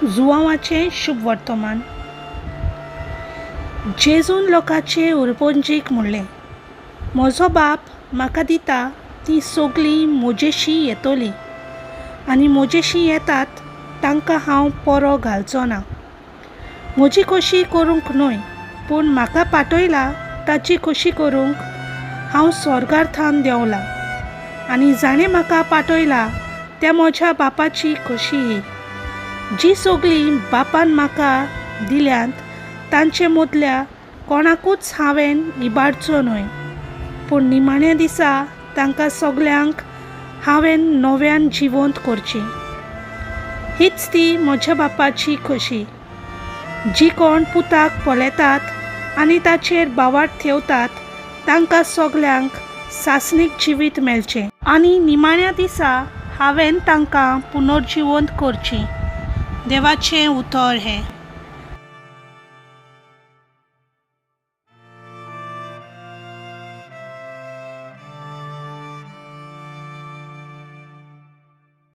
जुआंवाचें शुभ वर्तमान. जेजून लोकांचे उरपोंजीक म्हणलें, म्हजो बाप म्हाका दिता ती सगळीं म्हजेशी येतलीं आनी म्हजेशी येतात तांकां हांव परो घालचो ना. म्हजी खोशी करूंक न्हय, पूण म्हाका पाठयला ताची खोशी करूंक हांव स्वर्गार थान देवलां. आनी जाणें म्हाका पाठयला त्या म्हज्या बापाची खोशी ही, जी सगळीं बापान म्हाका दिल्यांत तांचे मदल्या कोणाकूच हांवें इबाडचो न्हय, पूण निमाण्या दिसा तांकां सगळ्यांक हांवें नव्यान जिवंत करचें. हीच ती म्हज्या बापाची खोशी. जी कोण पुताक पळेतात आनी ताचेर बावाट ठेवतात तांकां सगळ्यांक सासणीक जिवीत मेळचें आनी निमाण्या दिसा हांवें तांकां पुनर्जिवंत करचें. देवाचें उतर हें.